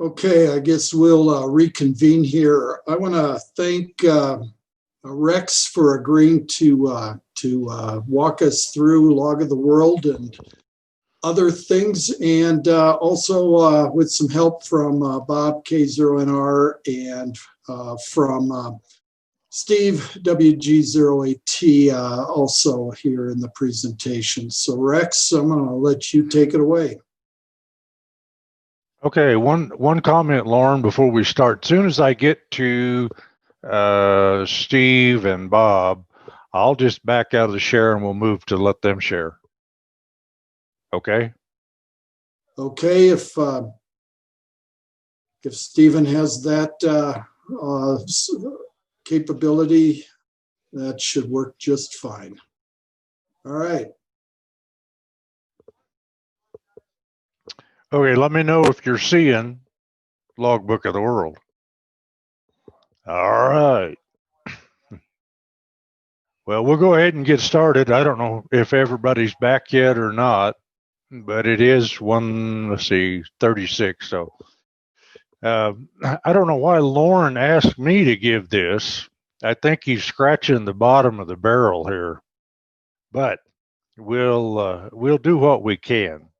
Okay, I guess we'll reconvene here. I want to thank Rex for agreeing to walk us through Log of the World and other things, and also with some help from Bob K0NR and from Steve WG08T also here in the presentation. So Rex, I'm going to let you take it away. Okay, one comment, Lauren, before we start. As soon as I get to Steve and Bob, I'll just back out of the share and we'll move to let them share. Okay? Okay, if Stephen has that capability, that should work just fine. All right. Okay, let me know if you're seeing Logbook of the World. All right. Well, we'll go ahead and get started. I don't know if everybody's back yet or not, but it is 36. So I don't know why Lauren asked me to give this. I think he's scratching the bottom of the barrel here, but we'll do what we can.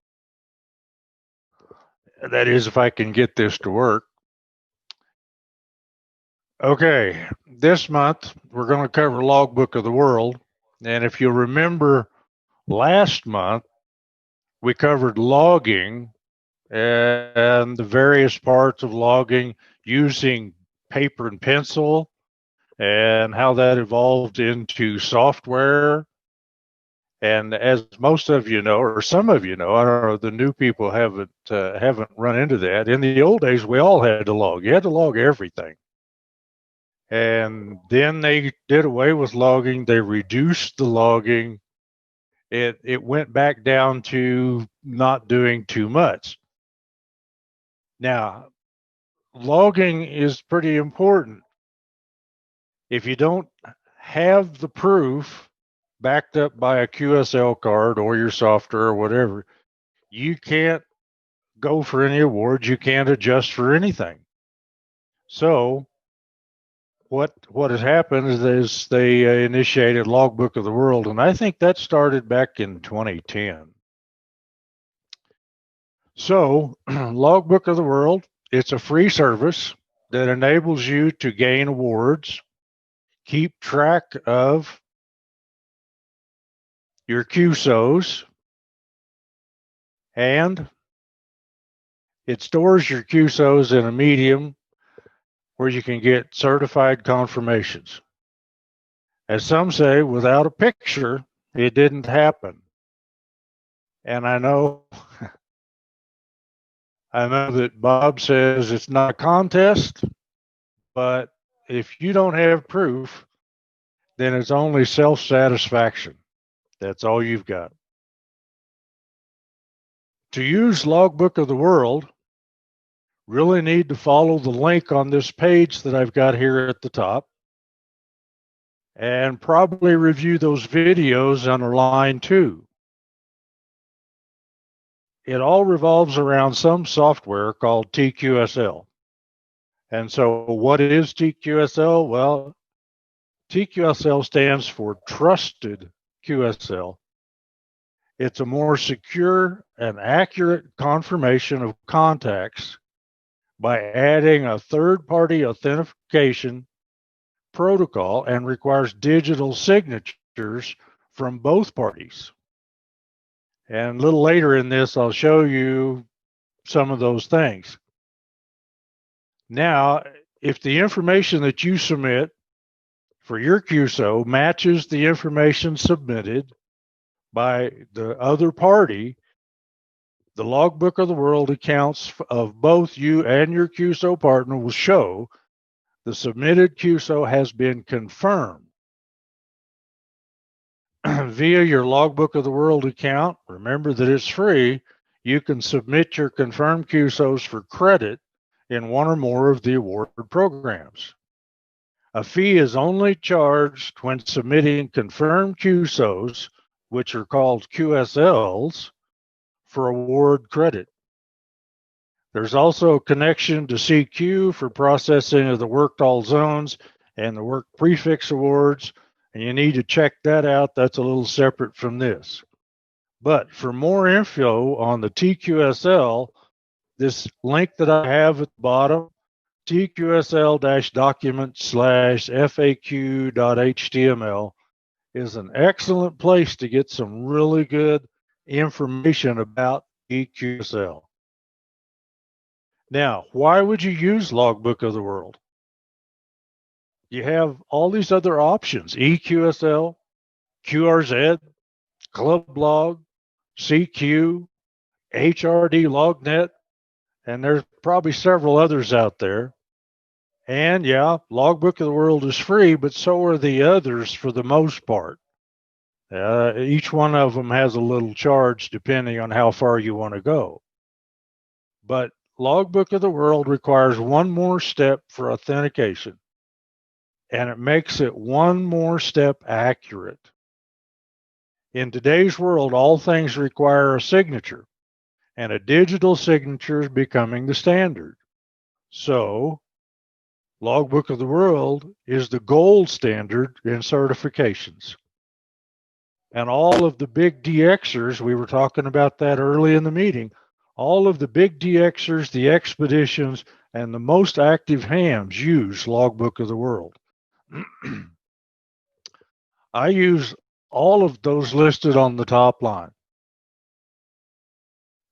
That is, if I can get this to work. Okay, this month we're going to cover Logbook of the World. And if you remember last month, we covered logging and the various parts of logging using paper and pencil and how that evolved into software. And as most of you know, or some of you know, I don't know, the new people haven't run into that. In the old days, we all had to log. You had to log everything. And then they did away with logging. They reduced the logging. It went back down to not doing too much. Now, logging is pretty important. If you don't have the proof backed up by a QSL card or your software or whatever, you can't go for any awards. You can't adjust for anything. So what has happened is they initiated Logbook of the World, and I think that started back in 2010. So Logbook of the World, it's a free service that enables you to gain awards, keep track of your QSOs, and it stores your QSOs in a medium where you can get certified confirmations. As some say, without a picture, it didn't happen. And I know that Bob says it's not a contest, but if you don't have proof, then it's only self-satisfaction. That's all you've got. To use Logbook of the World, really need to follow the link on this page that I've got here at the top, and probably review those videos under line 2. It all revolves around some software called TQSL. And so what is TQSL? Well, TQSL stands for Trusted QSL. It's a more secure and accurate confirmation of contacts by adding a third-party authentication protocol and requires digital signatures from both parties. And a little later in this, I'll show you some of those things. Now, if the information that you submit for your QSO matches the information submitted by the other party, the Logbook of the World accounts of both you and your QSO partner will show the submitted QSO has been confirmed. Via your Logbook of the World account, remember that it's free, you can submit your confirmed QSOs for credit in one or more of the awarded programs. A fee is only charged when submitting confirmed QSOs, which are called QSLs, for award credit. There's also a connection to CQ for processing of the worked all zones and the work prefix awards, and you need to check that out. That's a little separate from this. But for more info on the TQSL, this link that I have at the bottom, tqsl-document/faq.html, is an excellent place to get some really good information about EQSL. Now, why would you use Logbook of the World? You have all these other options: EQSL, QRZ, Club Log, CQ, HRD LogNet, and there's probably several others out there. And yeah, Logbook of the World is free, but so are the others for the most part. Each one of them has a little charge depending on how far you want to go. But Logbook of the World requires one more step for authentication, and it makes it one more step accurate. In today's world, all things require a signature, and a digital signature is becoming the standard. So, Logbook of the World is the gold standard in certifications. And all of the big DXers, we were talking about that early in the meeting, all of the big DXers, the expeditions, and the most active hams use Logbook of the World. I use all of those listed on the top line.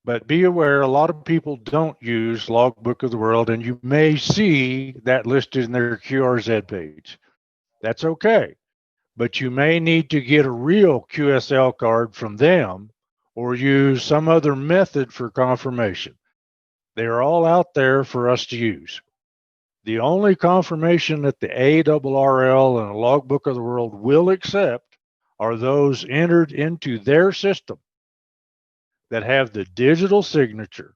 But be aware, a lot of people don't use Logbook of the World, and you may see that listed in their QRZ page. That's okay. But you may need to get a real QSL card from them or use some other method for confirmation. They are all out there for us to use. The only confirmation that the ARRL and the Logbook of the World will accept are those entered into their system that have the digital signature,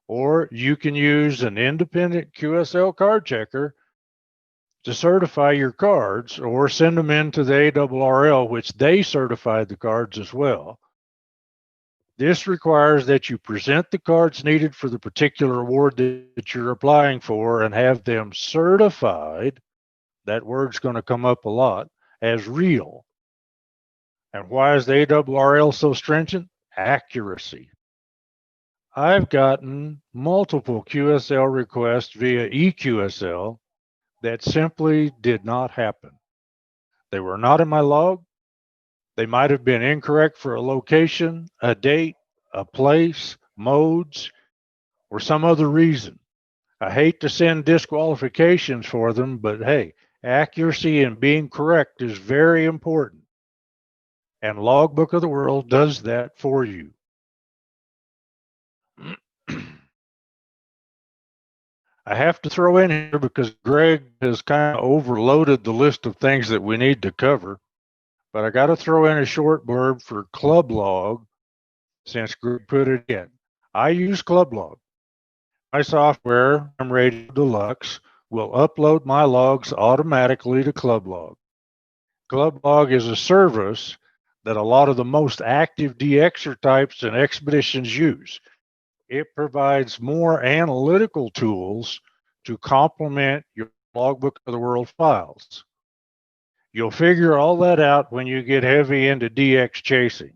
or you can use an independent QSL card checker to certify your cards, or send them into the ARRL, which they certified the cards as well. This requires that you present the cards needed for the particular award that you're applying for and have them certified. That word's going to come up a lot, as real. And why is the ARRL so stringent? Accuracy. I've gotten multiple QSL requests via EQSL that simply did not happen. They were not in my log. They might have been incorrect for a location, a date, a place, modes, or some other reason. I hate to send disqualifications for them, but hey, accuracy and being correct is very important. And Logbook of the World does that for you. I have to throw in here, because Greg has kind of overloaded the list of things that we need to cover, but I got to throw in a short blurb for Club Log since Greg put it in. I use Club Log. My software, Radio Deluxe, will upload my logs automatically to Club Log. Club Log is a service that a lot of the most active DXer types and expeditions use. It provides more analytical tools to complement your Logbook of the World files. You'll figure all that out when you get heavy into DX chasing.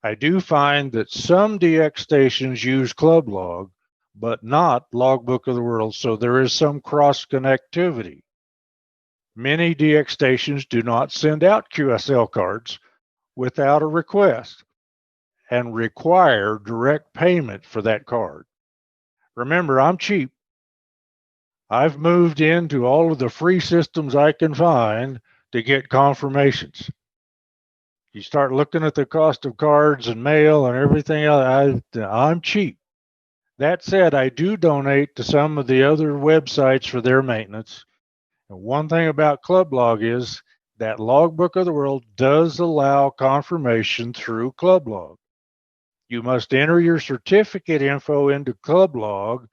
I do find that some DX stations use Club Log, but not Logbook of the World, so there is some cross connectivity. Many DX stations do not send out QSL cards without a request and require direct payment for that card. Remember, I'm cheap. I've moved into all of the free systems I can find to get confirmations. You start looking at the cost of cards and mail and everything else, I'm cheap. That said, I do donate to some of the other websites for their maintenance. And one thing about Club Log is that Logbook of the World does allow confirmation through Club Log. You must enter your certificate info into Club Log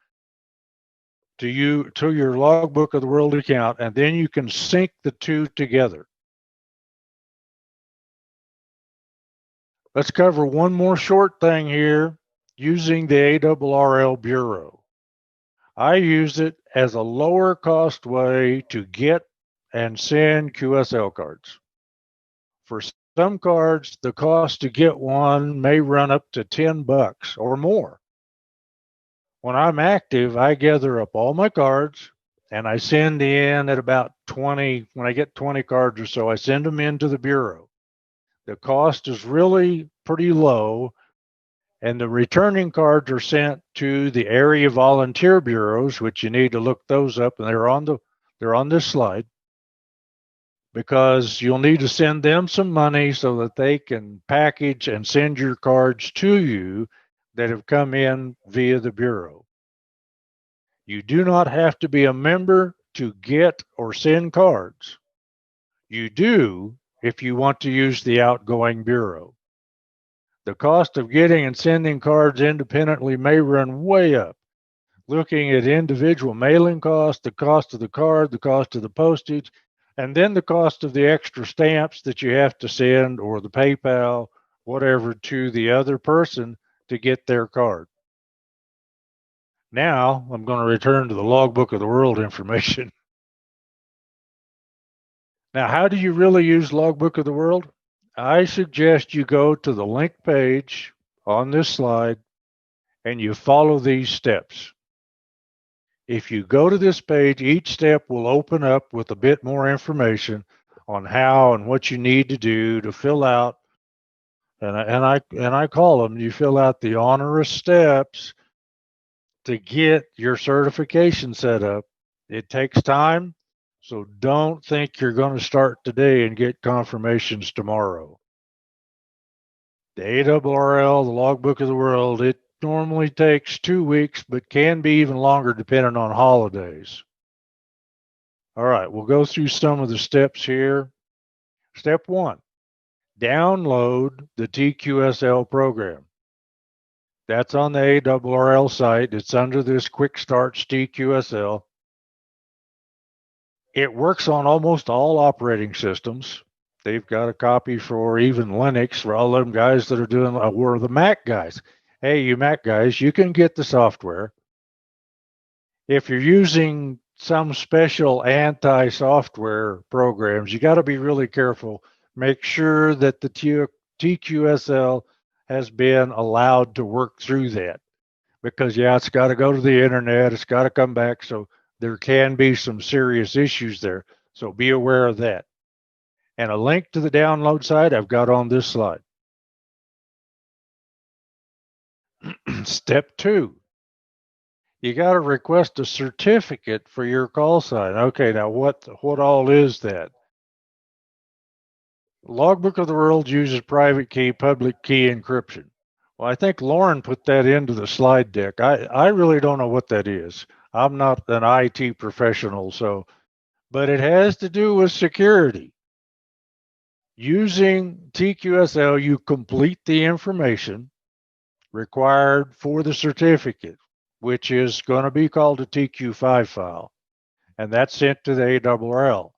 to your Logbook of the World account, and then you can sync the two together. Let's cover one more short thing here. using the ARRL Bureau. I use it as a lower cost way to get and send QSL cards. For some cards, the cost to get one may run up to $10 or more. When I'm active, I gather up all my cards and I send in at about 20. When I get 20 cards or so, I send them into the Bureau. The cost is really pretty low, and the returning cards are sent to the area volunteer bureaus, which you need to look those up, and they're on this slide, because you'll need to send them some money so that they can package and send your cards to you that have come in via the Bureau. You do not have to be a member to get or send cards. You do if you want to use the outgoing Bureau. The cost of getting and sending cards independently may run way up. Looking at individual mailing costs, the cost of the card, the cost of the postage, and then the cost of the extra stamps that you have to send, or the PayPal, whatever, to the other person to get their card. Now I'm going to return to the Logbook of the World information. Now, how do you really use Logbook of the World? I suggest you go to the link page on this slide and you follow these steps. If you go to this page, each step will open up with a bit more information on how and what you need to do to fill out. And I call them, you fill out the onerous steps to get your certification set up. It takes time, so don't think you're going to start today and get confirmations tomorrow. The ARRL, the Logbook of the World, it normally takes 2 weeks, but can be even longer depending on holidays. All right, we'll go through some of the steps here. Step 1, download the TQSL program. That's on the ARRL site. It's under this Quick Starts TQSL. It works on almost all operating systems. They've got a copy for even Linux for all them guys that are doing, or the Mac guys. Hey, you Mac guys, you can get the software. If you're using some special anti-software programs, you got to be really careful. Make sure that the TQSL has been allowed to work through that, because yeah, it's got to go to the internet, it's got to come back, so there can be some serious issues there. So be aware of that. And a link to the download site I've got on this slide. Step 2, you got to request a certificate for your call sign. Okay, now what all is that? Logbook of the World uses private key, public key encryption. Well, I think Lauren put that into the slide deck. I really don't know what that is. I'm not an IT professional, but it has to do with security. Using TQSL, you complete the information required for the certificate, which is going to be called a TQ5 file, and that's sent to the ARRL.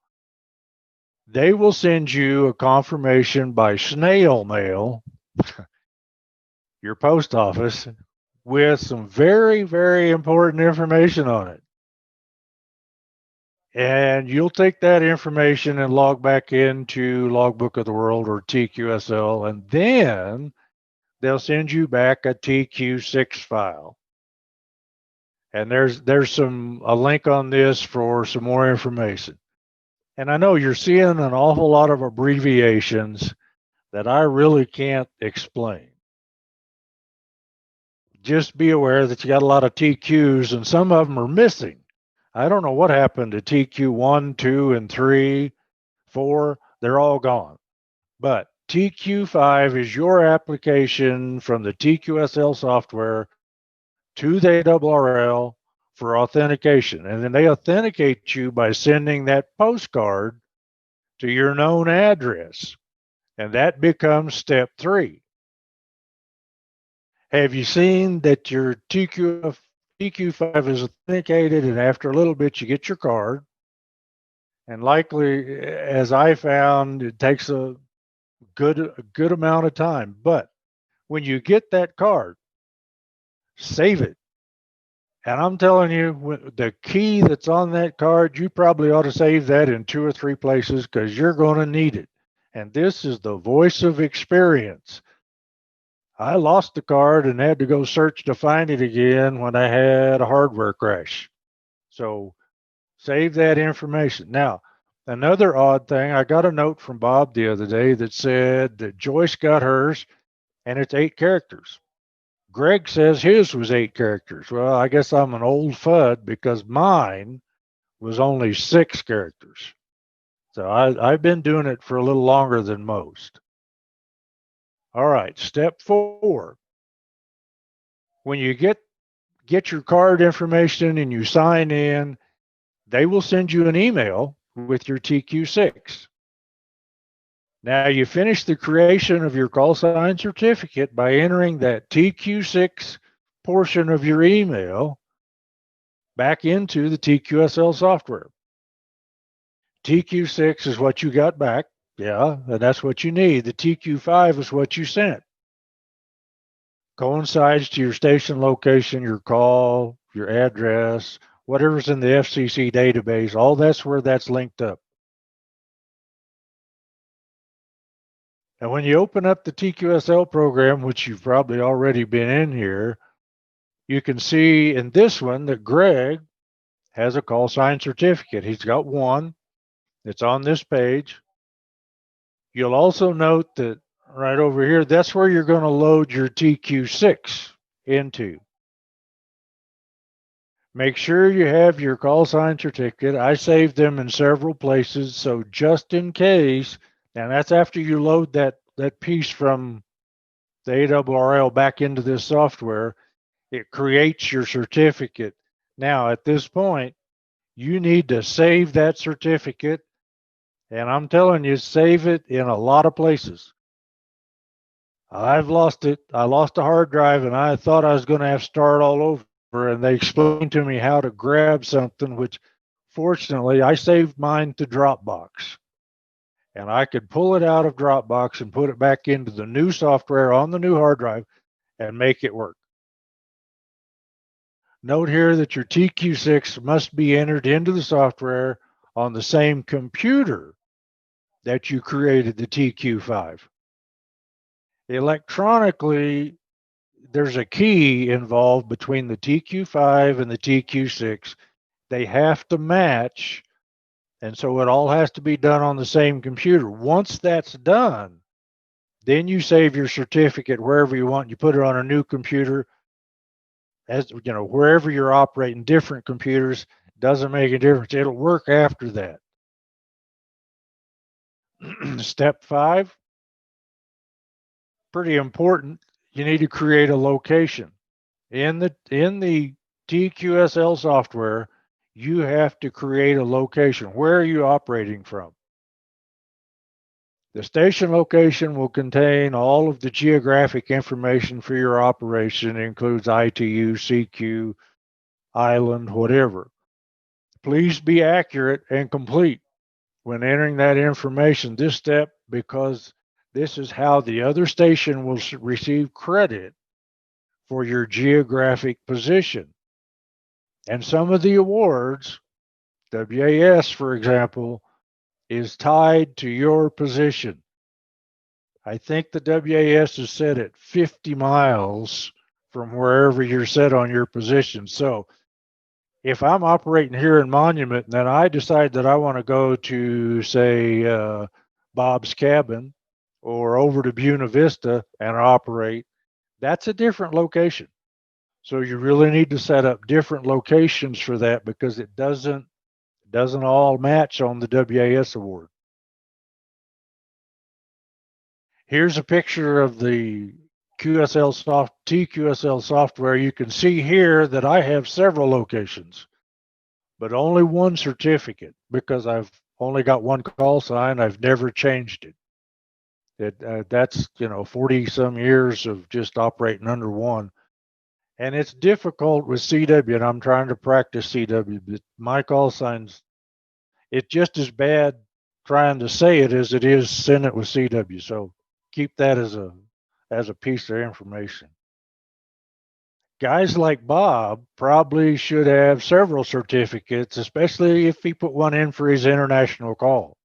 They will send you a confirmation by snail mail, your post office, with some very, very important information on it. And you'll take that information and log back into Logbook of the World or TQSL, and then they'll send you back a TQ6 file. And there's a link on this for some more information. And I know you're seeing an awful lot of abbreviations that I really can't explain. Just be aware that you got a lot of TQs and some of them are missing. I don't know what happened to TQ1, 2, and 3, 4. They're all gone. But TQ5 is your application from the TQSL software to the ARRL for authentication. And then they authenticate you by sending that postcard to your known address. And that becomes step 3. Have you seen that your TQ5 is authenticated, and after a little bit you get your card? And likely, as I found, it takes a good amount of time. But when you get that card, save it. And I'm telling you, the key that's on that card, you probably ought to save that in 2 or 3 places because you're going to need it. And this is the voice of experience. I lost the card and had to go search to find it again when I had a hardware crash. So save that information. Now, another odd thing, I got a note from Bob the other day that said that Joyce got hers and it's 8 characters. Greg says his was 8 characters. Well, I guess I'm an old FUD because mine was only 6 characters. So I've been doing it for a little longer than most. All right, step 4. When you get your card information and you sign in, they will send you an email with your TQ6. Now you finish the creation of your call sign certificate by entering that TQ6 portion of your email back into the TQSL software. TQ6 is what you got back. Yeah, and that's what you need. The TQ5 is what you sent. Coincides to your station location, your call, your address, whatever's in the FCC database, all that's where that's linked up. And when you open up the TQSL program, which you've probably already been in here, you can see in this one that Greg has a call sign certificate. He's got one. It's on this page. You'll also note that right over here, that's where you're going to load your TQ6 into. Make sure you have your call sign certificate. I saved them in several places, so just in case, and that's after you load that piece from the ARRL back into this software, it creates your certificate. Now, at this point, you need to save that certificate, and I'm telling you, save it in a lot of places. I've lost it. I lost a hard drive, and I thought I was going to have to start all over. And they explained to me how to grab something, which fortunately I saved mine to Dropbox. And I could pull it out of Dropbox and put it back into the new software on the new hard drive and make it work. Note here that your TQ6 must be entered into the software on the same computer that you created the TQ5. Electronically, there's a key involved between the TQ5 and the TQ6. They have to match, and so it all has to be done on the same computer. Once that's done, then you save your certificate wherever you want. You put it on a new computer. As you know, wherever you're operating, different computers, doesn't make a difference. It'll work after that. Step 5, pretty important. You need to create a location. In the TQSL software, you have to create a location. Where are you operating from? The station location will contain all of the geographic information for your operation. It includes ITU, CQ, island, whatever. Please be accurate and complete when entering that information. This step, because this is how the other station will receive credit for your geographic position. And some of the awards, WAS, for example, is tied to your position. I think the WAS is set at 50 miles from wherever you're set on your position. So if I'm operating here in Monument and then I decide that I want to go to, say, Bob's Cabin or over to Buena Vista and operate, that's a different location. So you really need to set up different locations for that because it doesn't all match on the WAS award. Here's a picture of the TQSL software. You can see here that I have several locations, but only one certificate because I've only got one call sign. I've never changed it. That's 40 some years of just operating under one. And it's difficult with CW, and I'm trying to practice CW, but my call signs, it's just as bad trying to say it as it is send it with CW. So keep that as a piece of information. guys like Bob probably should have several certificates, especially if he put one in for his international call.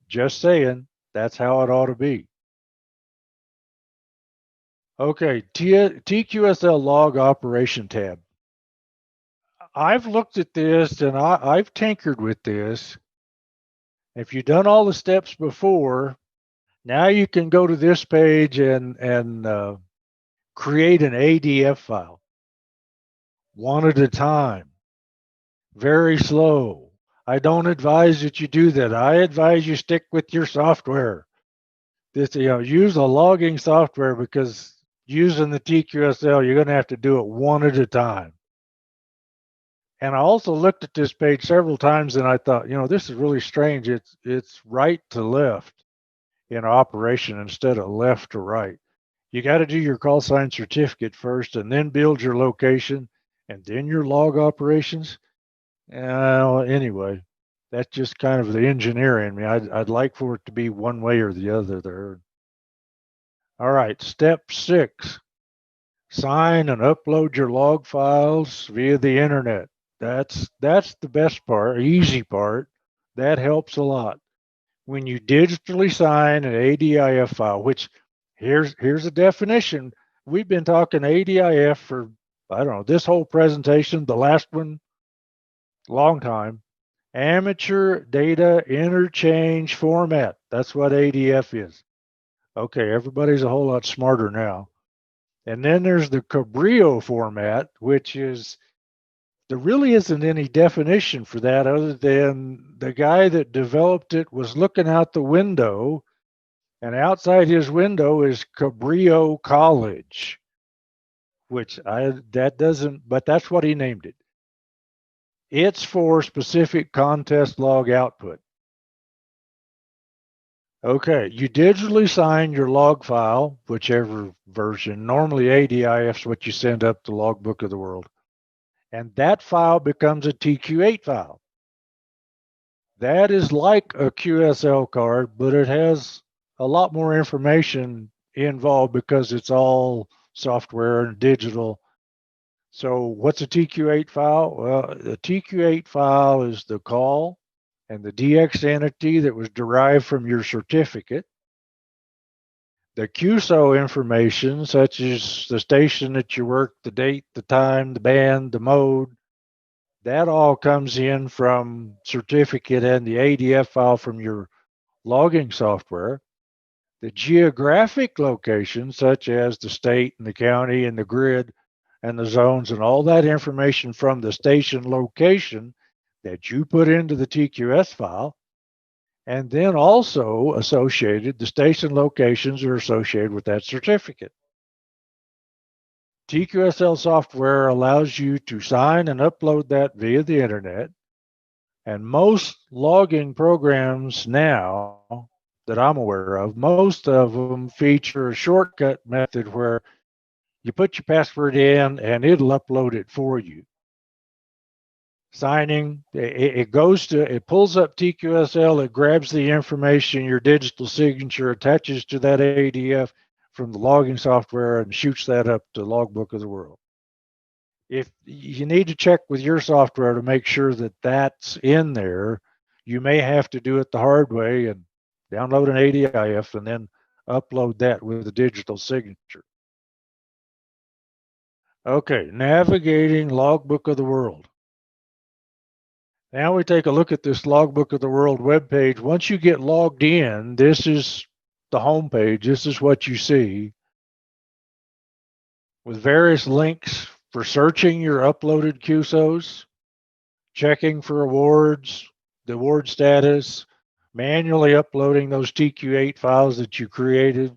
Just saying, that's how it ought to be. Okay, TQSL log operation tab. I've looked at this and I've tinkered with this. If you've done all the steps before, now you can go to this page and create an ADF file, one at a time, very slow. I don't advise that you do that. I advise you stick with your software. Use a logging software, because using the TQSL, you're going to have to do it one at a time. And I also looked at this page several times and I thought, this is really strange. It's right to left in operation instead of left to right. You got to do your call sign certificate first and then build your location and then your log operations. Anyway, that's just kind of the engineer in me. I'd like for it to be one way or the other there. All right, step 6. Sign and upload your log files via the internet. That's the best part, easy part. That helps a lot. When you digitally sign an ADIF file, which here's a definition. We've been talking ADIF for, I don't know, this whole presentation, the last one, long time. Amateur data interchange format. That's what ADF is. Okay, everybody's a whole lot smarter now. And then there's the Cabrillo format, which is, there really isn't any definition for that other than the guy that developed it was looking out the window, and outside his window is Cabrillo College, which that doesn't, but that's what he named it. It's for specific contest log output. Okay, you digitally sign your log file, whichever version. Normally ADIF is what you send up to Logbook of the World. And that file becomes a TQ8 file. That is like a QSL card, but it has a lot more information involved because it's all software and digital. So what's a TQ8 file? Well, the TQ8 file is the call and the DX entity that was derived from your certificate. The QSO information, such as the station that you worked, the date, the time, the band, the mode, that all comes in from certificate and the ADF file from your logging software. The geographic location, such as the state and the county and the grid and the zones and all that information from the station location that you put into the TQS file. And then also associated, the station locations are associated with that certificate. TQSL software allows you to sign and upload that via the internet. And most logging programs now that I'm aware of, most of them feature a shortcut method where you put your password in and it'll upload it for you. Signing, it pulls up TQSL, it grabs the information, your digital signature, attaches to that ADF from the logging software and shoots that up to Logbook of the World. If you need to check with your software to make sure that that's in there, you may have to do it the hard way and download an ADIF and then upload that with a digital signature. Okay, navigating Logbook of the World. Now we take a look at this Logbook of the World webpage. Once you get logged in, this is the home page. This is what you see with various links for searching your uploaded QSOs, checking for awards, the award status, manually uploading those TQ8 files that you created.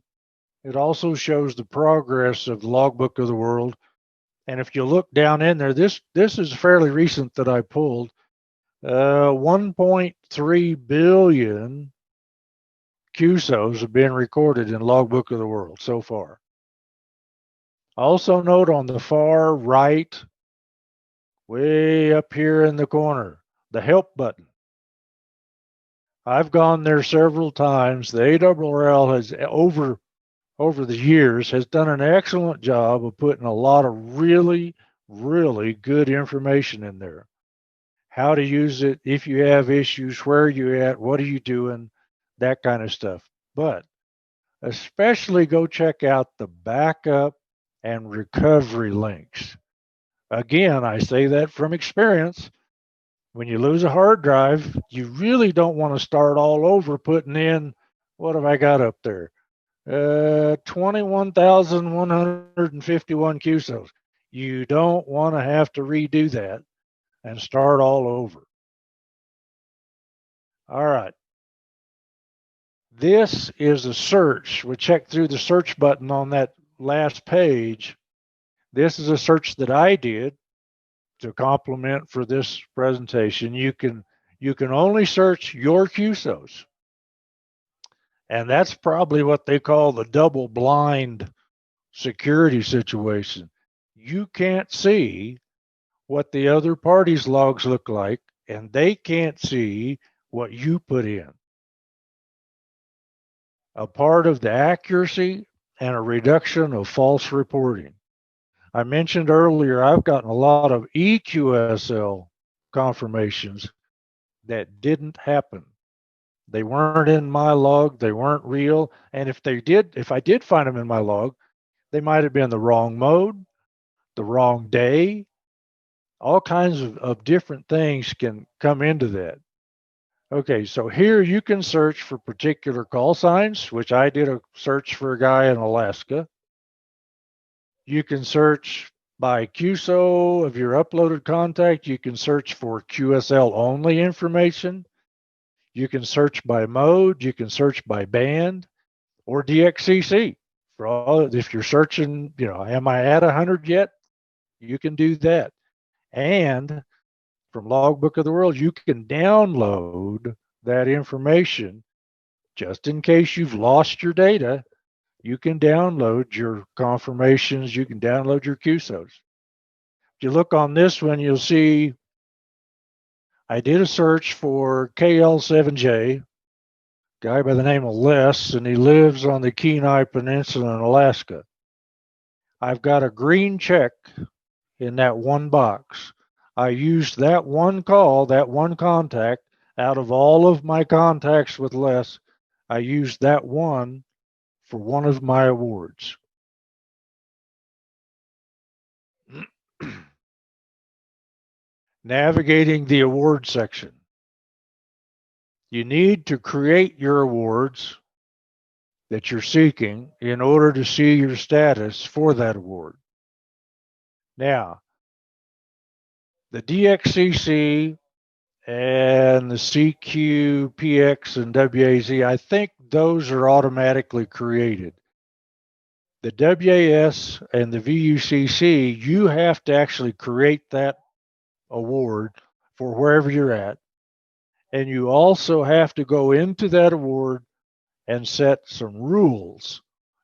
It also shows the progress of the Logbook of the World. And if you look down in there, this is fairly recent that I pulled. 1.3 billion QSOs have been recorded in Logbook of the World so far. Also note on the far right, way up here in the corner, the help button. I've gone there several times. The ARRL has over over the years has done an excellent job of putting a lot of really, really good information in there. How to use it, if you have issues, where are you at, what are you doing, that kind of stuff. But especially go check out the backup and recovery links. Again, I say that from experience. When you lose a hard drive, you really don't want to start all over putting in, what have I got up there? 21,151 QSOs. You don't want to have to redo that and start all over. All right. This is a search. We check through the search button on that last page. This is a search that I did to complement for this presentation. You can only search your QSOs. And that's probably what they call the double blind security situation. You can't see what the other party's logs look like, and they can't see what you put in. A part of the accuracy and a reduction of false reporting. I mentioned earlier, I've gotten a lot of EQSL confirmations that didn't happen. They weren't in my log, they weren't real, and if I did find them in my log, they might have been the wrong mode, the wrong day. All kinds of different things can come into that. Okay, so here you can search for particular call signs, which I did a search for a guy in Alaska. You can search by QSO of your uploaded contact. You can search for QSL only information. You can search by mode. You can search by band or DXCC. For all, if you're searching, am I at 100 yet? You can do that. And from Logbook of the World, you can download that information just in case you've lost your data. You can download your confirmations. You can download your QSOs. If you look on this one, you'll see I did a search for KL7J, guy by the name of Les, and he lives on the Kenai Peninsula in Alaska. I've got a green check in that one box. I used that one call, that one contact, out of all of my contacts with Les, I used that one for one of my awards. Navigating the award section. You need to create your awards that you're seeking in order to see your status for that award. Now, the DXCC and the CQ, PX, and WAZ, I think those are automatically created. The WAS and the VUCC, you have to actually create that award for wherever you're at. And you also have to go into that award and set some rules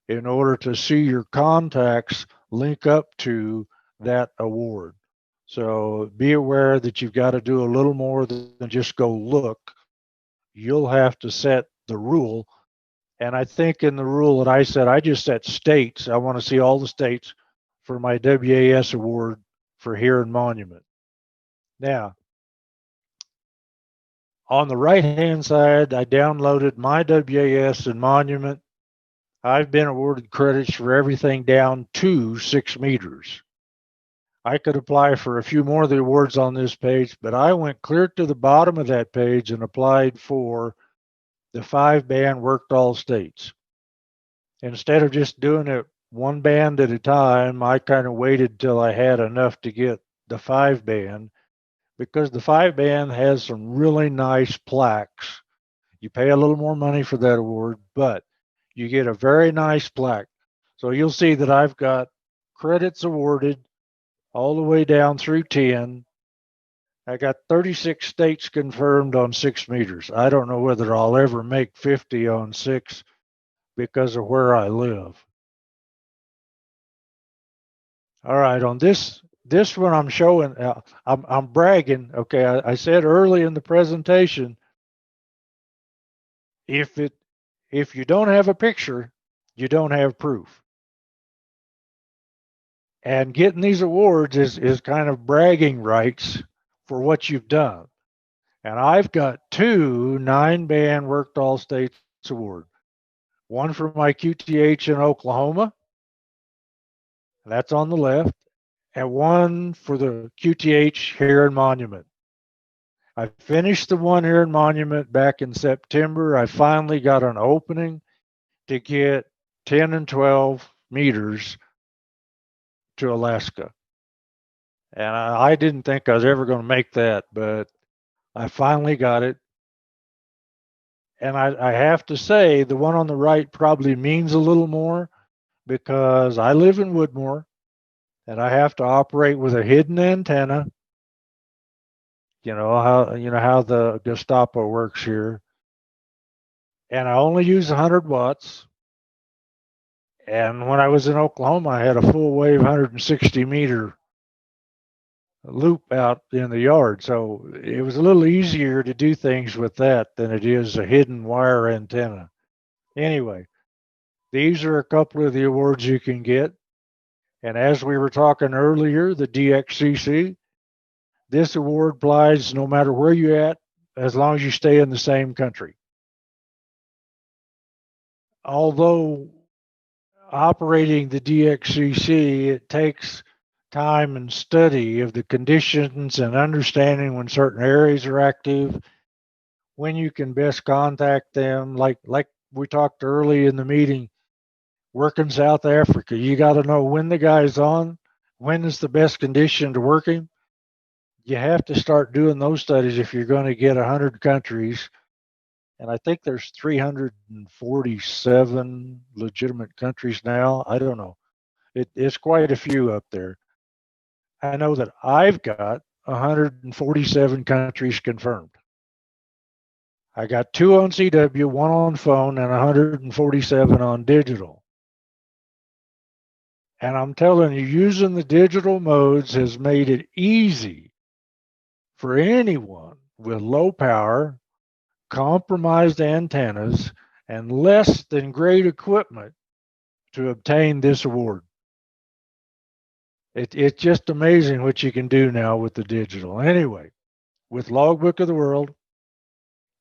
in order to see your contacts link up to that award. So be aware that you've got to do a little more than just go look. You'll have to set the rule. And I think in the rule that I set, I just set states. I want to see all the states for my WAS award for here in Monument. Now, on the right-hand side, I downloaded my WAS in Monument. I've been awarded credits for everything down to 6 meters. I could apply for a few more of the awards on this page, but I went clear to the bottom of that page and applied for the 5-band worked all states. Instead of just doing it one band at a time, I kind of waited till I had enough to get the 5-band, because the 5-band has some really nice plaques. You pay a little more money for that award, but you get a very nice plaque. So you'll see that I've got credits awarded all the way down through 10. I got 36 states confirmed on 6 meters. I don't know whether I'll ever make 50 on 6 because of where I live. All right, on this one I'm showing, I'm bragging. Okay, I said early in the presentation, if you don't have a picture, you don't have proof. And getting these awards is kind of bragging rights for what you've done. And I've got 2 9-band Worked All States award. One for my QTH in Oklahoma, that's on the left, and one for the QTH here in Monument. I finished the one here in Monument back in September. I finally got an opening to get 10 and 12 meters to Alaska. And I didn't think I was ever going to make that, but I finally got it. And I have to say, the one on the right probably means a little more because I live in Woodmore and I have to operate with a hidden antenna. You know how the Gestapo works here. And I only use 100 watts. And when I was in Oklahoma, I had a full wave 160 meter loop out in the yard. So it was a little easier to do things with that than it is a hidden wire antenna. Anyway, these are a couple of the awards you can get. And as we were talking earlier, the DXCC, this award applies no matter where you're at, as long as you stay in the same country. Although operating the DXCC, it takes time and study of the conditions and understanding when certain areas are active, when you can best contact them. Like we talked early in the meeting, work in South Africa, you got to know when the guy's on, when is the best condition to work him. You have to start doing those studies if you're going to get 100 countries. And I think there's 347 legitimate countries now. I don't know. It's quite a few up there. I know that I've got 147 countries confirmed. I got 2 on CW, 1 on phone, and 147 on digital. And I'm telling you, using the digital modes has made it easy for anyone with low power, compromised antennas, and less than great equipment to obtain this award. It's just amazing what you can do now with the digital. Anyway, with Logbook of the World,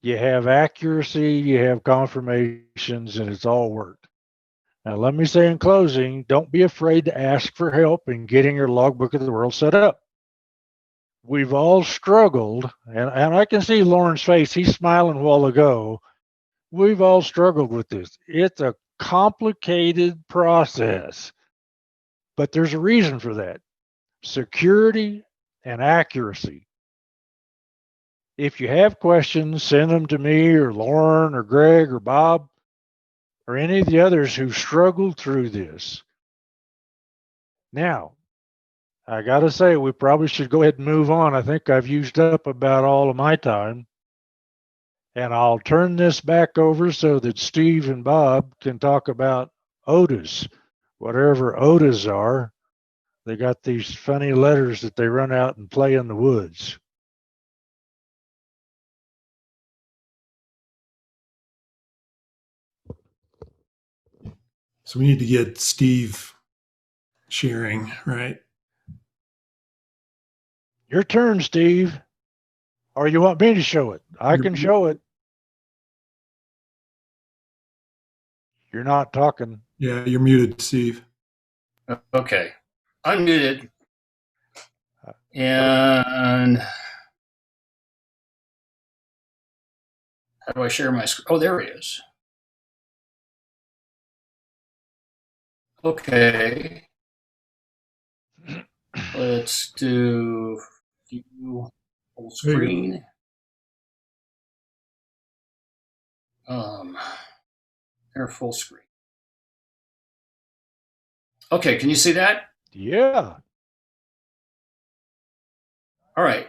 you have accuracy, you have confirmations, and it's all worked. Now, let me say in closing, don't be afraid to ask for help in getting your Logbook of the World set up. We've all struggled, and I can see Lauren's face. He's smiling a while ago. We've all struggled with this. It's a complicated process, but there's a reason for that. Security and accuracy. If you have questions, send them to me or Lauren or Greg or Bob or any of the others who struggled through this. Now, I got to say, we probably should go ahead and move on. I think I've used up about all of my time. And I'll turn this back over so that Steve and Bob can talk about OTAs, whatever OTAs are. They got these funny letters that they run out and play in the woods. So we need to get Steve sharing, right? Your turn, Steve. Or you want me to show it? I can show it. You're not talking. Yeah, you're muted, Steve. Okay. Unmuted. And how do I share my screen? Oh, there he is. Okay. Let's do view full screen. There, full screen. Okay, can you see that? Yeah. All right.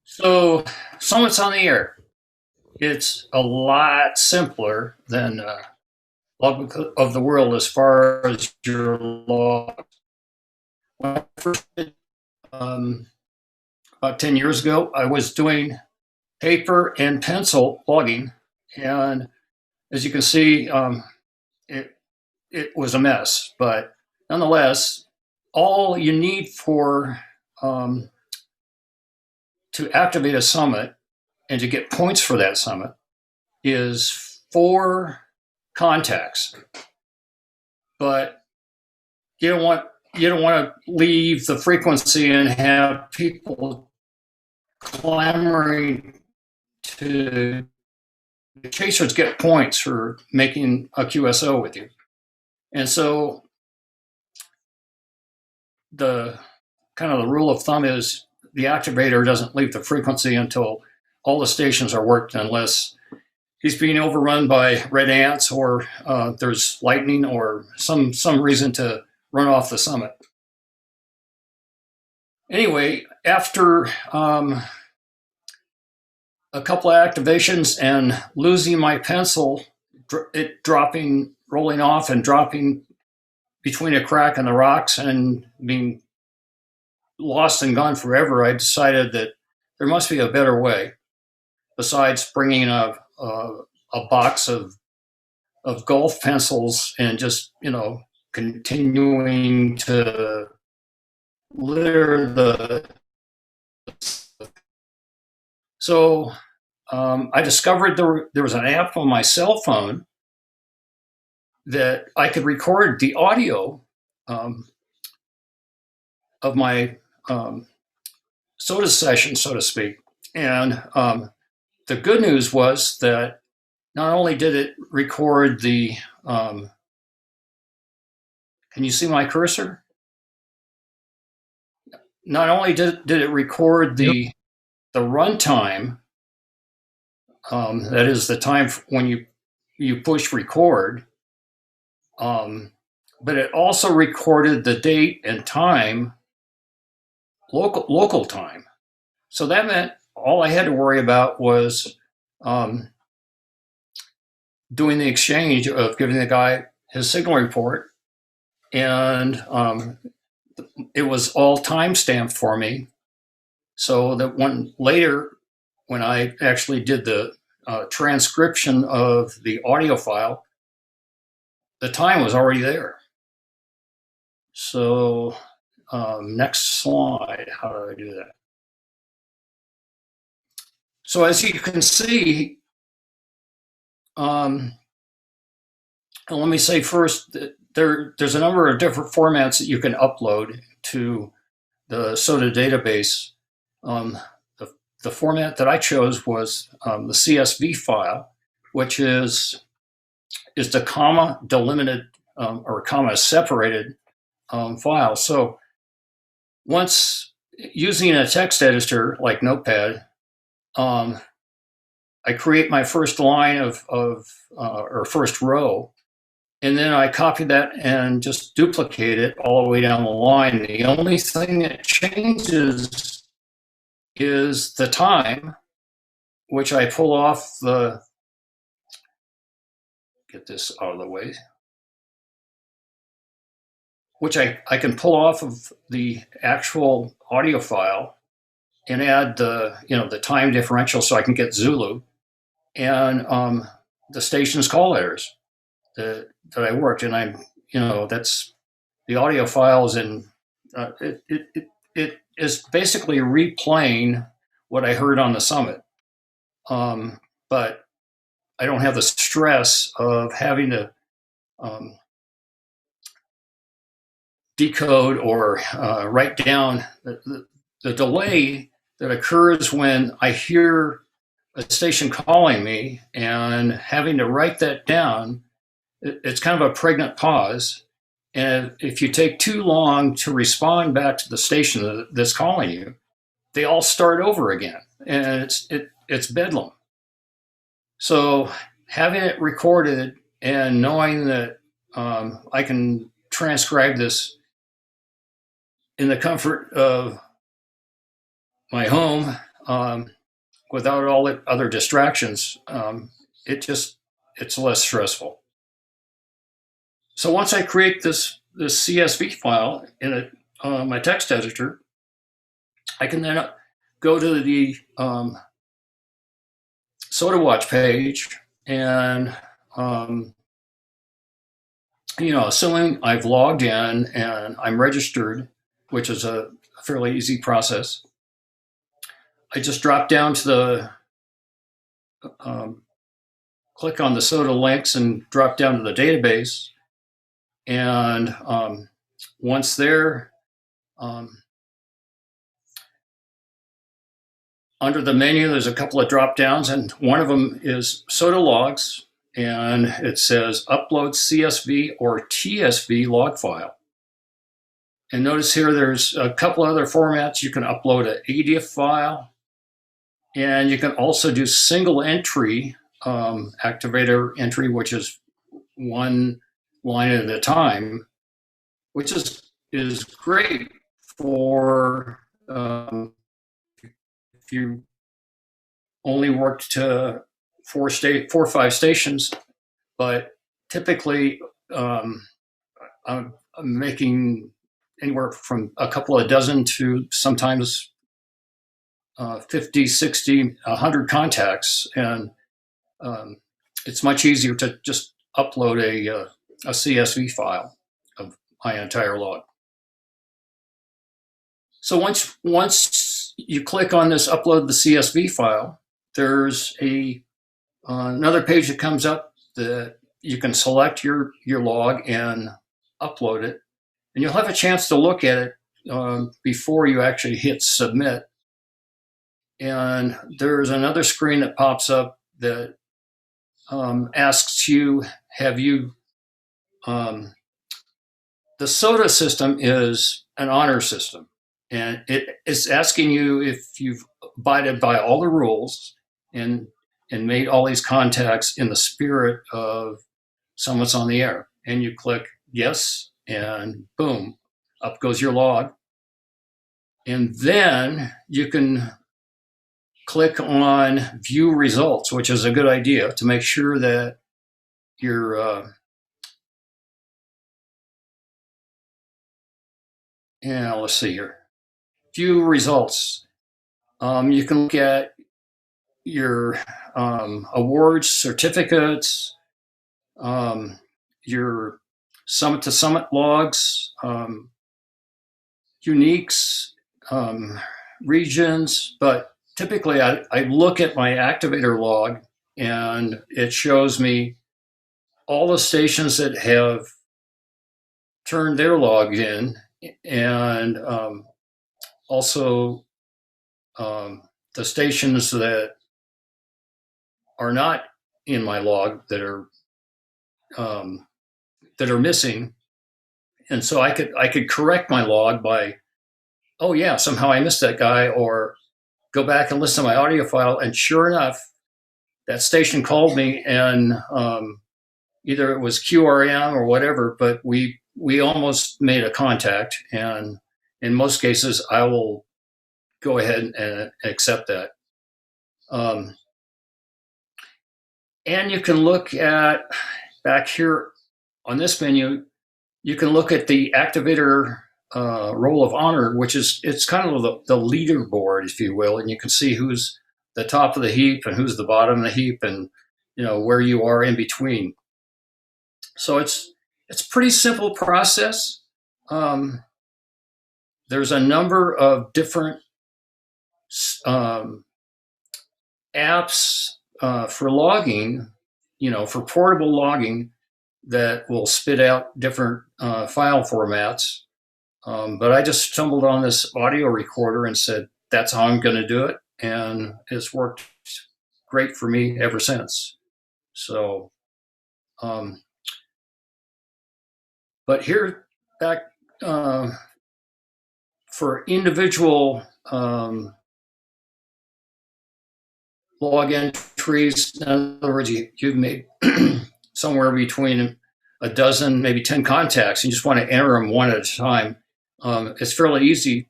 So, Summit's on the air. It's a lot simpler than Logbook of the World as far as your logs. When I first did, about 10 years ago, I was doing paper and pencil logging. And as you can see, it was a mess. But nonetheless, all you need for to activate a summit and to get points for that summit is 4 contacts. But you don't want to leave the frequency and have people clamoring to chasers get points for making a QSO with you. And so the kind of the rule of thumb is the activator doesn't leave the frequency until all the stations are worked, unless he's being overrun by red ants or there's lightning or some reason to run off the summit. Anyway, after a couple of activations and losing my pencil, it rolling off and dropping between a crack in the rocks and being lost and gone forever, I decided that there must be a better way besides bringing a box of golf pencils and just, continuing to litter the. So I discovered there was an app on my cell phone that I could record the audio of my SOTA session, so to speak. And the good news was that not only did it record the, can you see my cursor? Not only did it record the runtime, that is the time when you push record, but it also recorded the date and time, local time. So that meant all I had to worry about was doing the exchange of giving the guy his signal report, and it was all time-stamped for me, so that when I actually did the transcription of the audio file, the time was already there. So next slide, how do I do that? So as you can see, and let me say first that there's a number of different formats that you can upload to the SOTA database. The format that I chose was the CSV file, which is the comma delimited or comma separated file. So once using a text editor like Notepad, I create my first line or first row, and then I copy that and just duplicate it all the way down the line. The only thing that changes is the time, which I pull off get this out of the way, which I can pull off of the actual audio file and add the time differential so I can get Zulu and the station's call letters that I worked. And that's the audio files, and it is basically replaying what I heard on the summit. But I don't have the stress of having to decode or write down the delay that occurs when I hear a station calling me and having to write that down. It's kind of a pregnant pause. And if you take too long to respond back to the station that's calling you, they all start over again, and it's bedlam. So having it recorded and knowing that I can transcribe this in the comfort of my home without all the other distractions, it's less stressful. So once I create this CSV file in my text editor, I can then go to the SOTA Watch page and assuming I've logged in and I'm registered, which is a fairly easy process, I just drop down to the, click on the SOTA links and drop down to the database. And once there, under the menu, there's a couple of drop downs, and one of them is SOTA logs, and it says upload CSV or TSV log file. And notice here there's a couple other formats. You can upload an ADIF file, and you can also do single entry activator entry, which is one line at a time, which is great for if you only worked to four or five stations. But typically, I'm making anywhere from a couple of dozen to sometimes 50, 60, 100 contacts. And it's much easier to just upload a CSV file of my entire log. So once you click on this upload the CSV file, there's another page that comes up that you can select your log and upload it. And you'll have a chance to look at it before you actually hit submit. And there's another screen that pops up that asks you, have you, the SOTA system is an honor system. And it's asking you if you've abided by all the rules and made all these contacts in the spirit of someone's on the air. And you click yes, and boom, up goes your log. And then you can click on view results, which is a good idea to make sure that your let's see here. View results. You can look at your awards, certificates, your summit to summit logs, uniques, regions, but typically I look at my activator log and it shows me all the stations that have turned their log in, and also the stations that are not in my log that are missing. And so I could correct my log by, oh yeah, somehow I missed that guy, or go back and listen to my audio file, and sure enough, that station called me, and either it was QRM or whatever, but we almost made a contact, and in most cases, I will go ahead and accept that. And you can look at, back here on this menu, you can look at the activator roll of honor, which is, it's kind of the leaderboard, if you will, and you can see who's the top of the heap and who's the bottom of the heap, and where you are in between. So it's a pretty simple process. There's a number of different apps for logging, for portable logging, that will spit out different file formats. But I just stumbled on this audio recorder and said, that's how I'm going to do it. And it's worked great for me ever since. So, but here, back for individual log entries, in other words, you've made somewhere between a dozen, maybe 10 contacts, and you just want to enter them one at a time. It's fairly easy.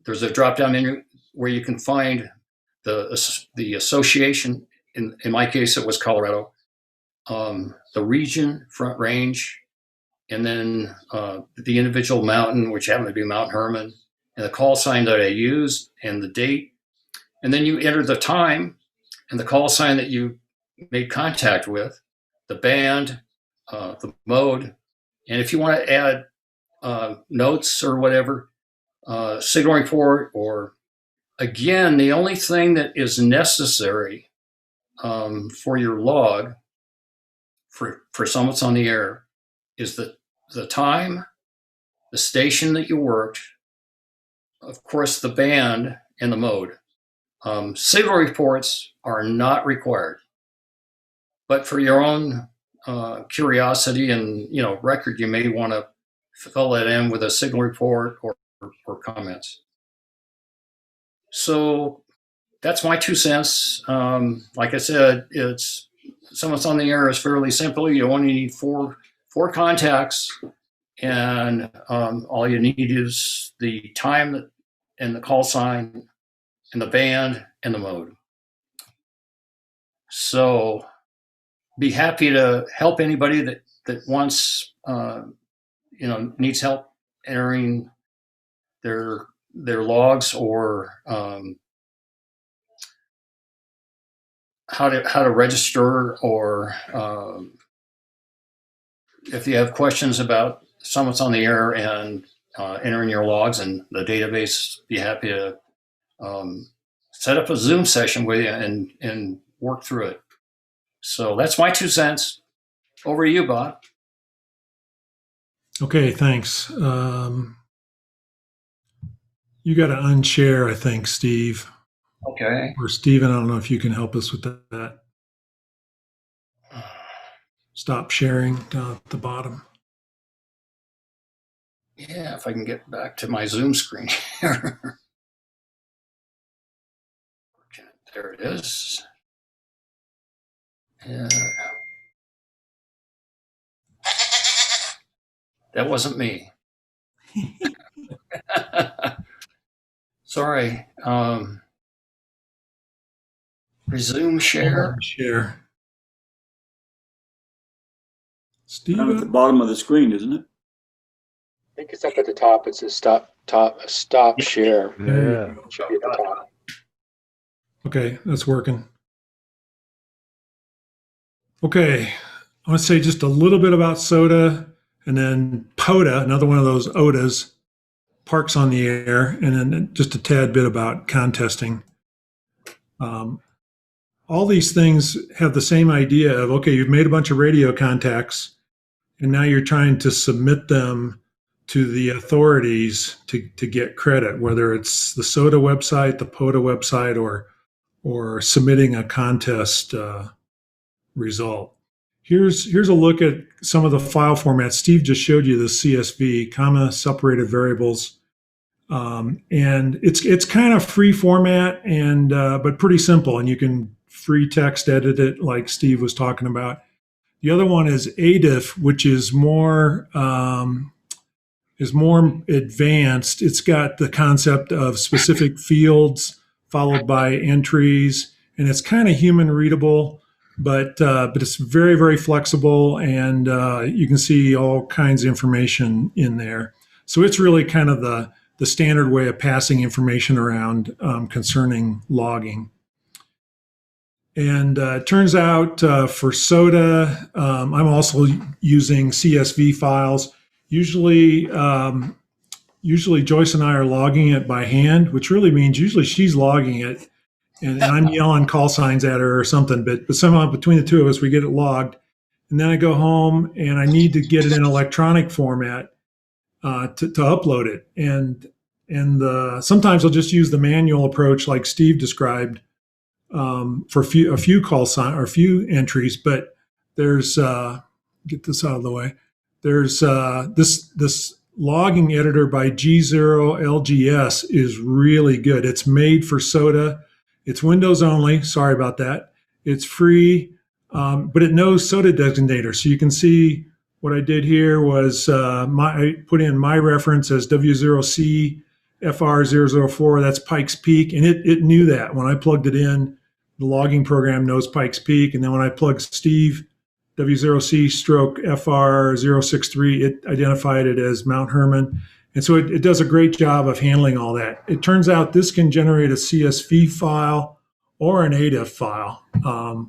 There's a drop-down menu where you can find the association. In my case, it was Colorado. The region, front range, and then the individual mountain, which happened to be Mount Hermon, and the call sign that I used, and the date. And then you enter the time and the call sign that you made contact with, the band, the mode, And if you want to add notes or whatever, signal report, or again, the only thing that is necessary for your log for summits on the air is the time, the station that you worked, of course, the band and the mode. Signal reports are not required, but for your own curiosity and record, you may want to fill that in with a signal report or comments. So that's my 2 cents. Like I said, Summits on the Air is fairly simple. You only need four contacts, and all you need is the time and the call sign and the band and the mode. So be happy to help anybody that wants, needs help entering their logs, or how to register, or if you have questions about Summits on the Air and entering your logs and the database, be happy to set up a Zoom session with you and work through it. So that's my 2 cents. Over to you, Bob. Okay, thanks. You got to unshare, I think, Steve. Okay. Or Steven, I don't know if you can help us with that. Stop sharing down at the bottom. Yeah, if I can get back to my Zoom screen here. There it is. Yeah. That wasn't me. Sorry. Resume share. Share. Down at the Steve, bottom of the screen, isn't it? I think it's up at the top. It says stop share. Yeah. It should be at the top. okay, that's working. Okay, I want to say just a little bit about SOTA, and then POTA, another one of those OTAs, parks on the air, and then just a tad bit about contesting. All these things have the same idea of, okay, you've made a bunch of radio contacts, and now you're trying to submit them to the authorities to get credit, whether it's the SOTA website, the POTA website, or submitting a contest result. Here's a look at some of the file formats. Steve just showed you the CSV, comma separated variables, and it's kind of free format and but pretty simple, and you can free text edit it like Steve was talking about. The other one is ADIF, which is more advanced. It's got the concept of specific fields followed by entries, and it's kind of human readable, but it's very, very flexible, and you can see all kinds of information in there. So it's really kind of the standard way of passing information around concerning logging. And it turns out for SOTA, I'm also using CSV files. Usually Joyce and I are logging it by hand, which really means usually she's logging it, and I'm yelling call signs at her or something. But somehow between the two of us, we get it logged. And then I go home and I need to get it in electronic format to upload it. And sometimes I'll just use the manual approach like Steve described for a few call sign or a few entries. But there's get this out of the way. There's this logging editor by W0TLM is really good. It's made for SOTA. It's Windows only. Sorry about that. It's free, but it knows SOTA designator. So you can see what I did here was I put in my reference as W0C FR004. That's Pikes Peak, and it knew that when I plugged it in. The logging program knows Pikes Peak, and then when I plugged Steve W0C stroke FR063, it identified it as Mount Herman. And so it does a great job of handling all that. It turns out this can generate a CSV file or an ADIF file,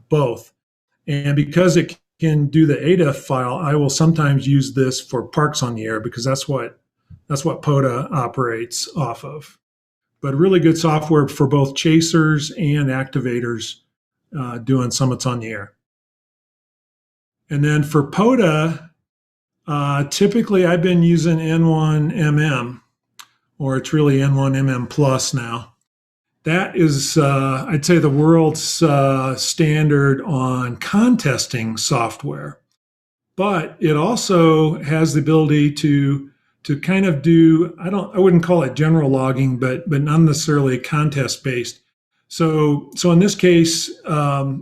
both. And because it can do the ADF file, I will sometimes use this for parks on the air because that's what POTA operates off of. But really good software for both chasers and activators doing summits on the air. And then for POTA, typically I've been using N1MM, or it's really N1MM Plus now. That is, I'd say, the world's standard on contesting software. But it also has the ability to kind of do, I wouldn't call it general logging, but not necessarily contest based. So in this case, I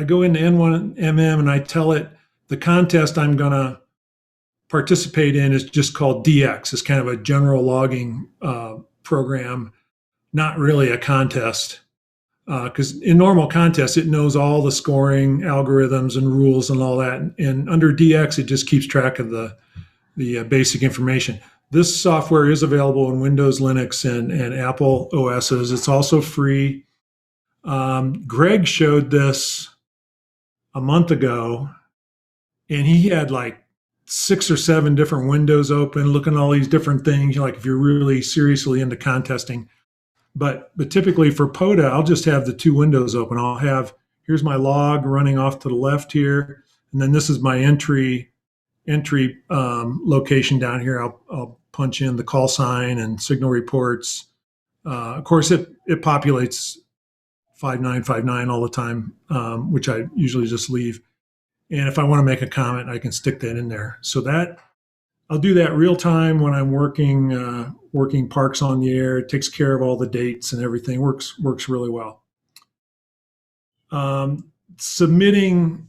go into N1MM and I tell it the contest I'm going to participate in is just called DX. It's kind of a general logging program, not really a contest. Because in normal contests, it knows all the scoring algorithms and rules and all that. And under DX, it just keeps track of the basic information. This software is available in Windows, Linux, and Apple OSs. It's also free. Greg showed this a month ago, and he had like 6 or 7 different windows open, looking at all these different things, like if you're really seriously into contesting. But typically for POTA, I'll just have the 2 windows open. I'll have, here's my log running off to the left here, and then this is my entry location down here. I'll punch in the call sign and signal reports. Of course, it populates 5959 all the time, which I usually just leave. And if I want to make a comment, I can stick that in there. So that I'll do that real time when I'm working parks on the air. It takes care of all the dates and everything. Works really well. Submitting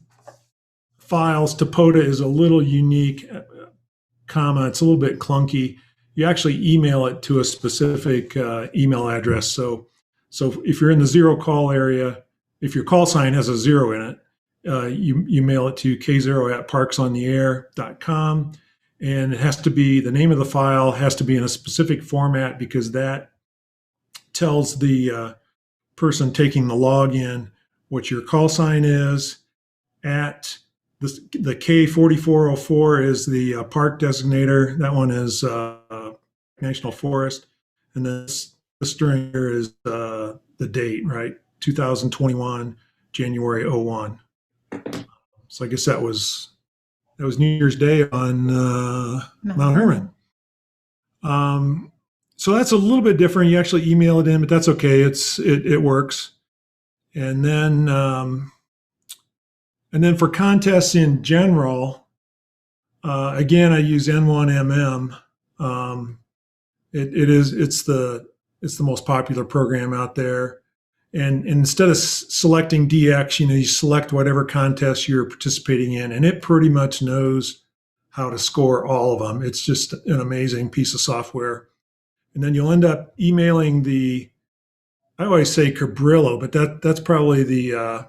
files to POTA is a little unique, it's a little bit clunky. You actually email it to a specific email address. So if you're in the 0 call area, if your call sign has a 0 in it, you mail it to k0@parksontheair.com. And it has to be, the name of the file has to be in a specific format because that tells the person taking the login what your call sign is. At the K4404 is the park designator. That one is National Forest. And this string here is the date, right? 2021, January 01. So I guess that was New Year's Day on Mount Hermon. So that's a little bit different. You actually email it in, but that's okay. It works. And then for contests in general, again, I use N1MM. It's the most popular program out there. And instead of selecting DX, you select whatever contest you're participating in, and it pretty much knows how to score all of them. It's just an amazing piece of software. And then you'll end up emailing I always say Cabrillo, but that's probably the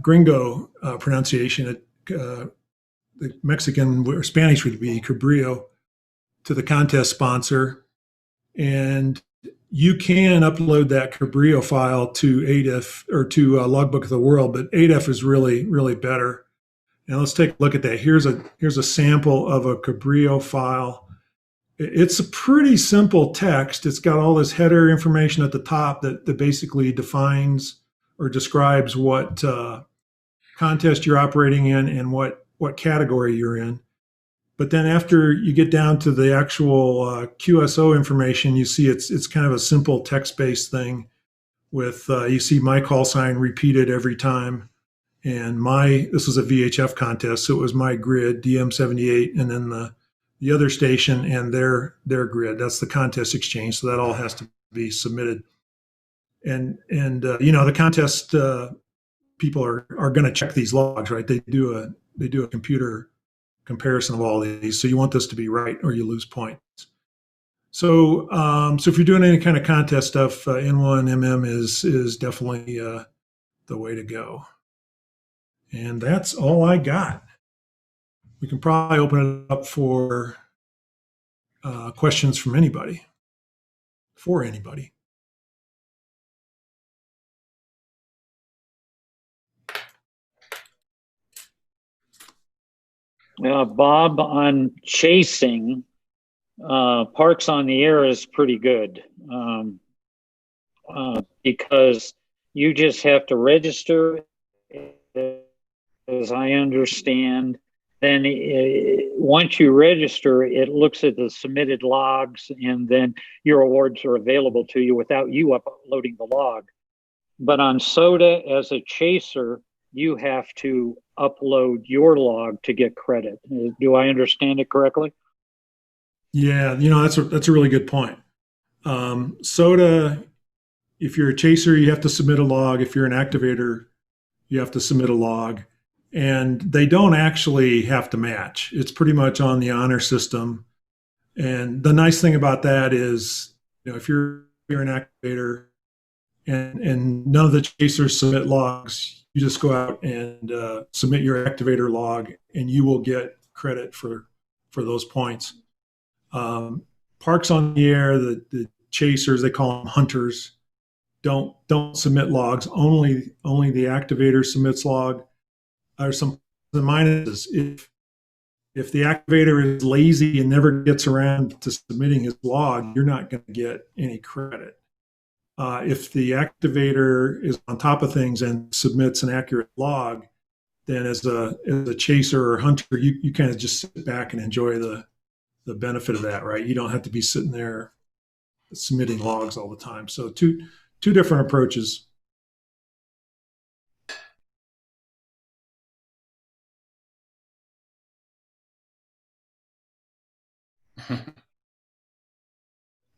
gringo pronunciation. The Mexican or Spanish would be Cabrillo, to the contest sponsor. And you can upload that Cabrillo file to ADF or to Logbook of the World, but ADF is really, really better. And let's take a look at that. Here's a sample of a Cabrillo file. It's a pretty simple text. It's got all this header information at the top that basically defines or describes what contest you're operating in and what category you're in. But then after you get down to the actual QSO information, you see it's kind of a simple text-based thing with, you see my call sign repeated every time. And this was a VHF contest, so it was my grid, DM78, and then the other station and their grid. That's the contest exchange, so that all has to be submitted. And the contest people are going to check these logs, right? They do a computer comparison of all these. So you want this to be right or you lose points. So if you're doing any kind of contest stuff, N1MM is definitely the way to go. And that's all I got. We can probably open it up for questions from anybody, for anybody. Bob, on chasing, Parks on the Air is pretty good because you just have to register, as I understand. Then once you register, it looks at the submitted logs, and then your awards are available to you without you uploading the log. But on SOTA, as a chaser, you have to upload your log to get credit. Do I understand it correctly? Yeah, that's a really good point. SOTA, if you're a chaser, you have to submit a log. If you're an activator, you have to submit a log. And they don't actually have to match. It's pretty much on the honor system. And the nice thing about that is, if you're an activator and none of the chasers submit logs, you just go out and submit your activator log, and you will get credit for those points. Parks on the Air, the chasers, they call them hunters, don't submit logs. Only the activator submits log. Or some minuses. If the activator is lazy and never gets around to submitting his log, you're not going to get any credit. If the activator is on top of things and submits an accurate log, then as a chaser or hunter, you kind of just sit back and enjoy the benefit of that, right? You don't have to be sitting there submitting logs all the time. So two different approaches.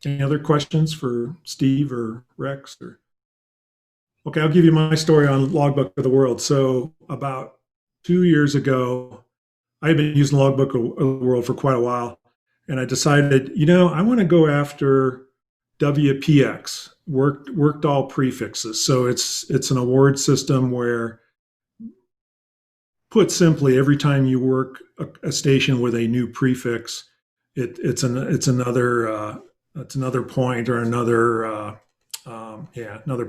Any other questions for Steve or Rex? Okay, I'll give you my story on Logbook of the World. So about 2 years ago, I've been using Logbook of the World for quite a while, and I decided, I want to go after WPX, worked all prefixes. So it's an award system where, put simply, every time you work a station with a new prefix, it's another point or another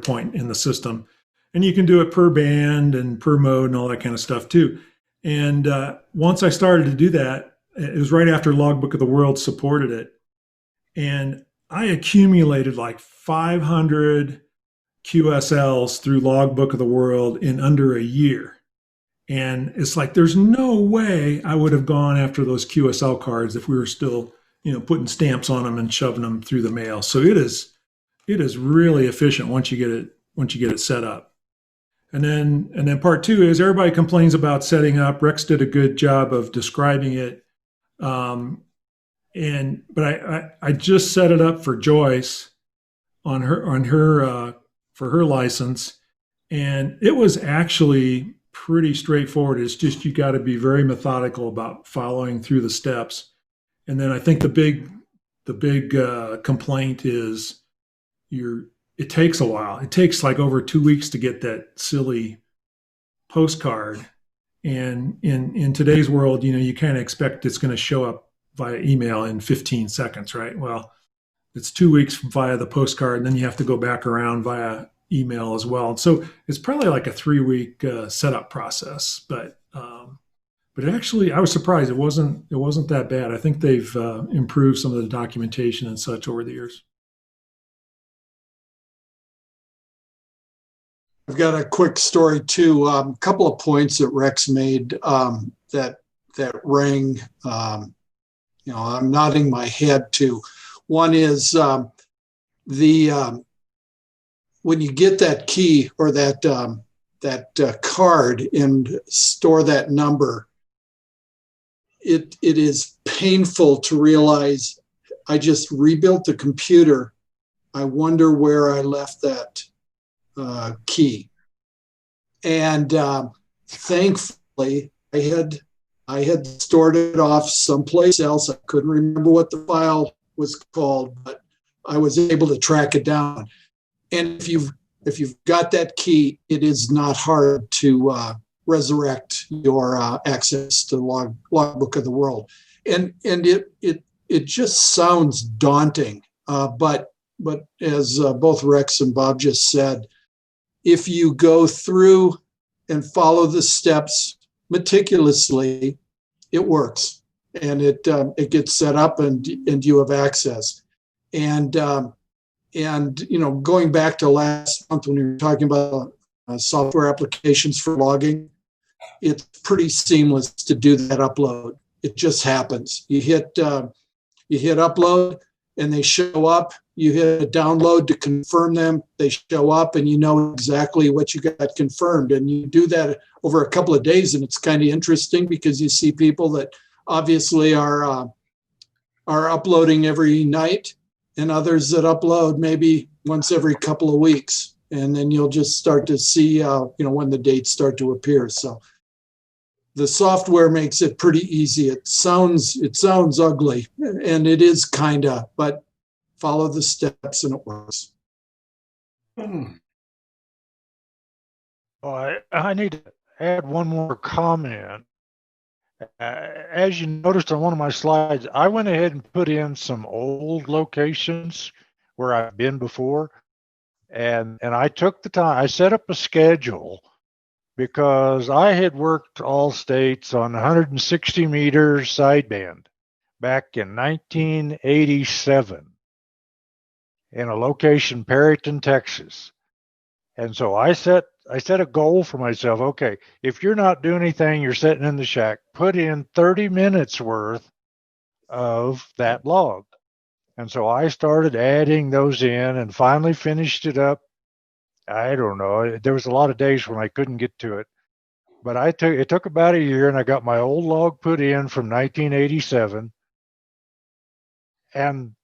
point in the system. And you can do it per band and per mode and all that kind of stuff too. And once I started to do that, it was right after Logbook of the World supported it. And I accumulated like 500 QSLs through Logbook of the World in under a year. And it's like, there's no way I would have gone after those QSL cards if we were still putting stamps on them and shoving them through the mail. So it is really efficient once you get it set up. And then part two is, everybody complains about setting up. Rex did a good job of describing it. But I just set it up for Joyce on her for her license, and it was actually pretty straightforward. It's just, you got to be very methodical about following through the steps. And then I think the big complaint is it takes a while. It takes like over 2 weeks to get that silly postcard. And in today's world, you kind of expect it's going to show up via email in 15 seconds, right? Well, it's 2 weeks via the postcard, and then you have to go back around via email as well. So it's probably like a 3-week setup process, but actually, I was surprised. It wasn't that bad. I think they've improved some of the documentation and such over the years. I've got a quick story too. A couple of points that Rex made that rang. I'm nodding my head to. One is when you get that key or that card and store that number, it is painful to realize I just rebuilt the computer. I wonder where I left that key. And thankfully, I had stored it off someplace else. I couldn't remember what the file was called, but I was able to track it down. And if you've got that key, it is not hard to resurrect your access to Logbook of the World. And it just sounds daunting, but as both Rex and Bob just said, if you go through and follow the steps meticulously, it works, and it gets set up, and you have access. And going back to last month when we were talking about software applications for logging, it's pretty seamless to do that upload. It just happens. You hit upload and they show up. You hit a download to confirm them. They show up and you know exactly what you got confirmed. And you do that over a couple of days, and it's kind of interesting because you see people that obviously are uploading every night, and others that upload maybe once every couple of weeks. And then you'll just start to see when the dates start to appear. So the software makes it pretty easy. It sounds ugly, and it is kinda, but follow the steps and it works. Well, I need to add one more comment. As you noticed on one of my slides, I went ahead and put in some old locations where I've been before, and I took the time. I set up a schedule because I had worked all states on 160 meters sideband back in 1987 in a location, Perryton, Texas. And so I set a goal for myself. Okay, if you're not doing anything, you're sitting in the shack, put in 30 minutes worth of that log. And so I started adding those in and finally finished it up. I don't know. There was a lot of days when I couldn't get to it, but it took about a year, and I got my old log put in from 1987. And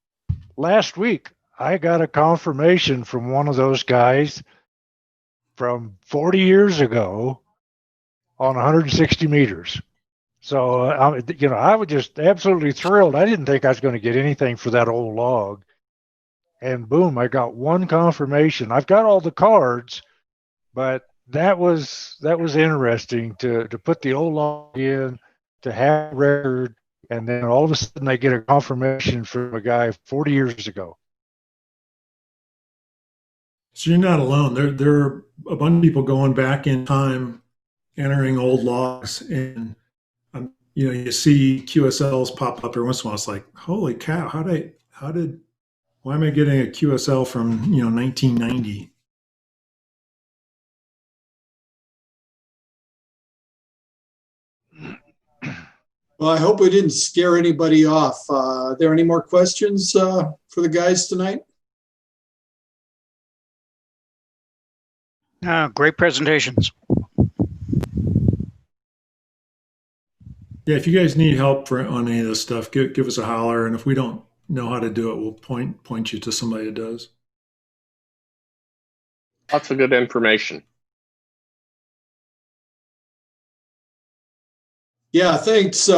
last week I got a confirmation from one of those guys from 40 years ago on 160 meters. So, I was just absolutely thrilled. I didn't think I was going to get anything for that old log. And boom, I got one confirmation. I've got all the cards, but that was interesting to put the old log in, to have a record, and then all of a sudden I get a confirmation from a guy 40 years ago. So you're not alone. There are a bunch of people going back in time, entering old logs, and you see QSLs pop up every once in a while. It's like, holy cow! Why am I getting a QSL from 1990? Well, I hope we didn't scare anybody off. Are there any more questions for the guys tonight? Great presentations. Yeah, if you guys need help on any of this stuff, give us a holler, and if we don't know how to do it, we'll point you to somebody that does. Lots of good information. Yeah, thanks.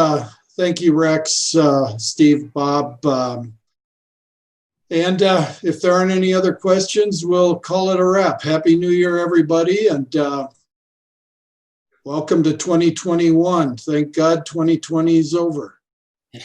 Thank you, Rex, Steve, Bob. And if there aren't any other questions, we'll call it a wrap. Happy New Year, everybody, and welcome to 2021. Thank God 2020 is over. Yeah.